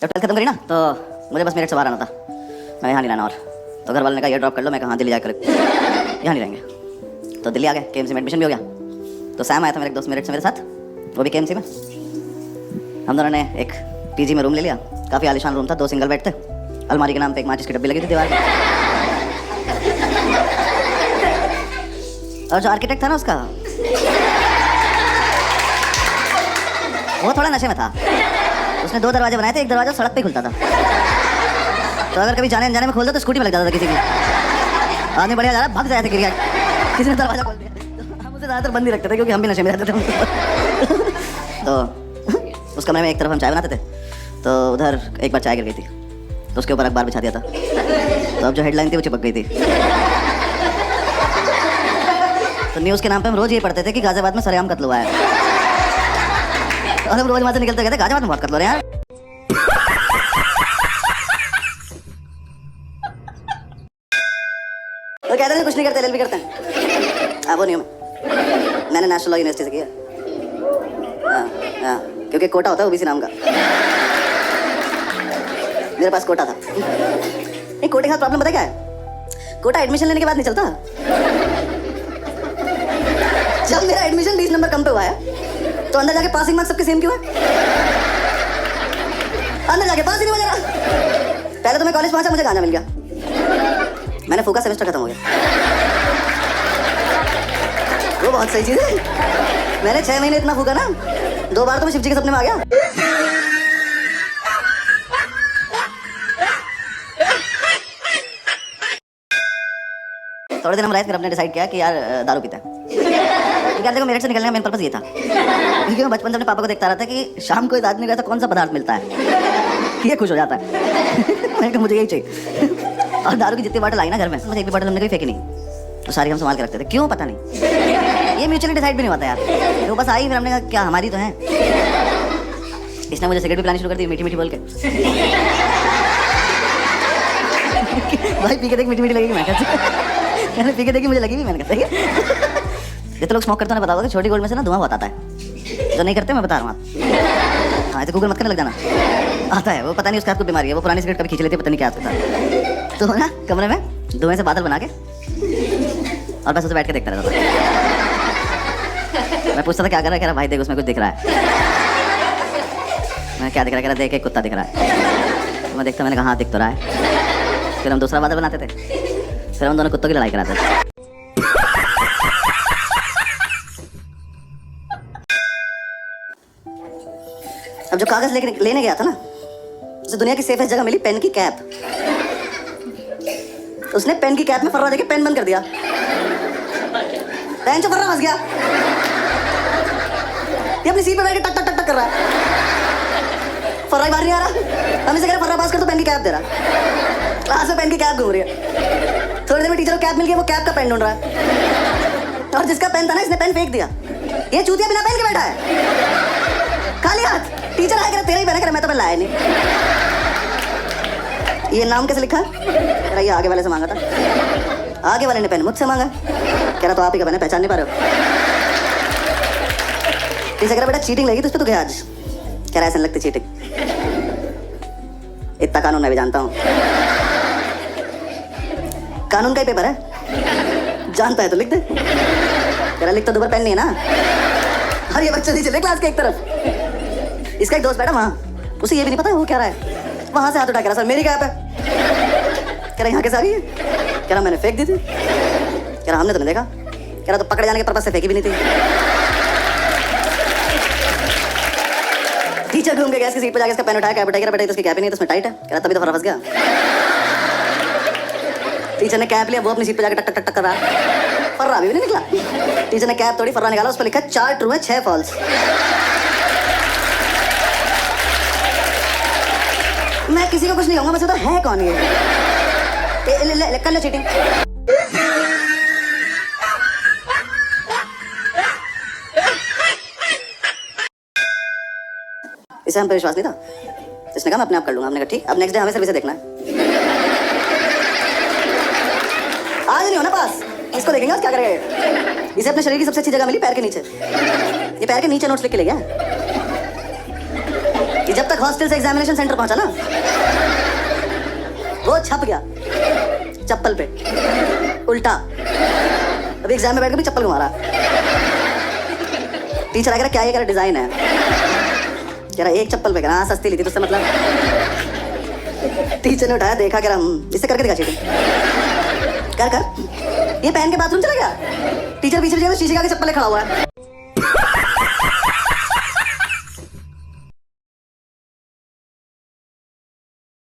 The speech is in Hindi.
जब 12th खत्म करी ना तो मुझे बस मेरठ से बाहर आना था। मैं यहाँ नहीं रहना और तो घर वालों ने कहा ये ड्रॉप कर लो। मैं कहा दिल्ली जाकर यहाँ नहीं रहेंगे। तो दिल्ली आ गए, केएमसी में एडमिशन भी हो गया। तो सैम आया था मेरे एक दोस्त मेरठ से मेरे साथ, वो भी केएमसी में। हम दोनों ने एक पीजी में रूम ले लिया। काफ़ी आलीशान रूम था, 2 सिंगल बेड थे, अलमारी के नाम पे एक माचिस की डब्बी लगी थी दीवार में। और जो आर्किटेक्ट था ना उसका, वो थोड़ा नशे में था। उसने 2 दरवाजे बनाए थे, एक दरवाजा सड़क पे खुलता था, तो अगर कभी जाने अनजाने में खोल दो तो स्कूटी में लग जाता था किसी की। आदमी बढ़िया जा रहा, भाग जाए थे गिर गया, किसी ने दरवाजा खोल दिया। तो हम उसे ज़्यादातर बंद ही रखते थे क्योंकि हम भी नशे में रहते थे। तो उस कमरे में एक तरफ हम चाय बनाते थे, तो उधर एक बार चाय गिर गई थी, तो उसके ऊपर अखबार बिछा दिया था। तो अब जो हेडलाइन थी वो चिपक गई थी। तो न्यूज़ के नाम पे हम रोज़ ये पढ़ते थे कि गाजियाबाद में सरेआम कत्ल हुआ है, और हम रोज वहाँ से निकलते कहते गाजियाबाद में बहुत कत्ल हो रहे हैं यार। तो कहते थे कुछ नहीं करते, एलएलबी करते हैं। वो नहीं हूँ मैंने नेशनल लॉ यूनिवर्सिटी से किया। हाँ, क्योंकि कोटा होता है ओबीसी नाम का, मेरे पास कोटा था। नहीं, कोटे का प्रॉब्लम पता क्या है, कोटा एडमिशन लेने के बाद नहीं चलता। जब मेरा एडमिशन 20 नंबर कम पे हुआ है तो अंदर जाके पासिंग मार्क्स सबके सेम क्यों है? अंदर जाके पास ही नहीं हो जा रहा। पहले तो मैं कॉलेज पहुंचा, मुझे गांजा मिल गया, मैंने फूका, सेमेस्टर खत्म हो गया। वो बहुत सही चीज है। मैंने 6 महीने इतना फूका ना, 2 बार तो मैं शिव जी के सपने में आ गया। थोड़े दिन हम रहे फिर हमने डिसाइड किया कि यार दारू पीता है। यार देखो, मेरठ से निकलने का मेन पर्पस ये था, क्योंकि मैं बचपन से अपने पापा को देखता रहा था कि शाम को इस आदमी को ऐसा कौन सा पदार्थ मिलता है कि ये खुश हो जाता है। मैंने कहा मुझे यही चाहिए। और दारू की जितनी बॉटल आई ना घर में, मुझे एक भी बॉटल हमने कभी फेंकी नहीं, तो सारी हम संभाल के रखते थे। क्यों पता नहीं, ये म्यूचुअली डिसाइड भी नहीं होता यार, वो बस आई, फिर हमने कहा क्या हमारी तो है। इसने मुझे सिगरेट भी पिलानी शुरू कर दी, मीठी मीठी बोल के। भाई पी के देख, मीठी मीठी लगेगी। मैं कहते पी के देखी, मुझे लगी भी। मैंने कहा जितने लोग स्मोक करते हैं पता होगा कि छोटी गोल्ड में से ना धुआं बहुत आता है। जो नहीं करते मैं बता रहा हूँ आप। हाँ, तो गूगल मत करने लग जाना, आता है वो। पता नहीं उसके हाथ को बीमारी है, वो पुरानी सिगरेट कभी खींच लेती है, पता नहीं क्या आता है। तो ना कमरे में धुएं से बादल बना के और बस उसे बैठ के देखता रहता था। मैं पूछता था क्या कर रहा है, कह रहा भाई देख उसमें कुछ दिख रहा है। मैं क्या दिख रहा है, कह रहा देख एक कुत्ता दिख रहा है। तो मैं देखता, मैंने कहा हाँ दिख तो रहा है। फिर हम दूसरा बादल बनाते थे, फिर हम दोनों कुत्तों की लड़ाई कराते थे। अब जो कागज लेने गया था ना, उसे दुनिया की सेफेस्ट जगह मिली, पेन की कैप। उसने पेन की कैप में फर्रा देके पेन बंद कर दिया। पेन से फर्रा फंस गया। ये अपनी सीट पे बैठ के टक टक टक टक कर रहा है, फर्रा ही बाहर नहीं आ रहा। हम इसे कह रहे फर्रा पास कर, तो पेन की कैप दे रहा। क्लास में पेन की कैप घूम रही है। थोड़ी देर में टीचर को कैप मिल गया, वो कैप का पेन ढूंढ रहा है, और जिसका पेन था ना, इसने पेन फेंक दिया। ये चूतिया बिना पेन के बैठा है, खाली हाथ। टीचर आया, तेरा ही पेन है, मैं तो पेन लाया नहीं। ये नाम कैसे लिखा है? कह रहा ये आगे वाले से मांगा था। आगे वाले ने पेन मुझसे मांगा। कह रहा तो आप ही का पेन है, पहचान नहीं पा रहे हो। टीचर कह रहा बेटा चीटिंग लगी तुझ पे तो गया आज। कह रहा ऐसा लगती चीटिंग, इतना कानून मैं भी जानता हूँ। कानून का ही पेपर है, जानता है तो लिख दे। कह रहा लिख तो दोबारा पेन नहीं है ना। और ये बच्चे नहीं चले क्लास के एक तरफ। इसका एक दोस्त बैठा वहाँ, उसे ये भी नहीं पता वो क्या रहा है। वहाँ से हाथ उठा, कह रहा सर मेरी कैप है। कह रहा यहाँ के सारी है। कह रहा मैंने फेंक दी थी। कह रहा हमने तो नहीं देखा। कह रहा तो पकड़े जाने के पर्पस से फेंकी भी नहीं थी। टीचर घूम के गैस की सीट पे जाके इसका पेन उठाया, कैप उठाया, बेटा इसकी कैप ही नहीं, तो उसमें टाइट है। कह रहा तभी तो फर्रा फंस गया। टीचर ने कैप लिया, वो अपनी सीट पे जाके टक टक टक टक कर रहा, फर्रा भी नहीं निकला। टीचर ने कैप तोड़ी, फर्रा निकाला, उस पर लिखा 4 ट्रू है 6 फॉल्स। मैं किसी को कुछ नहीं कहूंगा, बस तो है कौन ये? ले कर लो चीटिंग। इसे हम पे विश्वास नहीं था, इसने कहा मैं अपने आप कर लूंगा। हमने कहा ठीक। अब नेक्स्ट डे हमें सर्विस देखना है। आज नहीं होना पास, इसको देखेंगे आज क्या करेगा। इसे अपने शरीर की सबसे अच्छी जगह मिली, पैर के नीचे। ये पैर के नीचे नोट्स लिख के ले गया। ये जब तक हॉस्टल से एग्जामिनेशन सेंटर पहुंचा ना, वो छप गया चप्पल पे उल्टा। अभी एग्जाम में बैठ के भी चप्पल घुमा रहा। टीचर आ क्या ये कह रहा डिजाइन है, कह रहा एक चप्पल पे, कह रहा हाँ सस्ती ली थी तुझसे मतलब। टीचर ने उठाया देखा, कह रहा इससे करके दिखा चीटिंग, कर ये पहन के बाथरूम चला गया। टीचर पीछे शीशे के आगे चप्पल खड़ा हुआ है।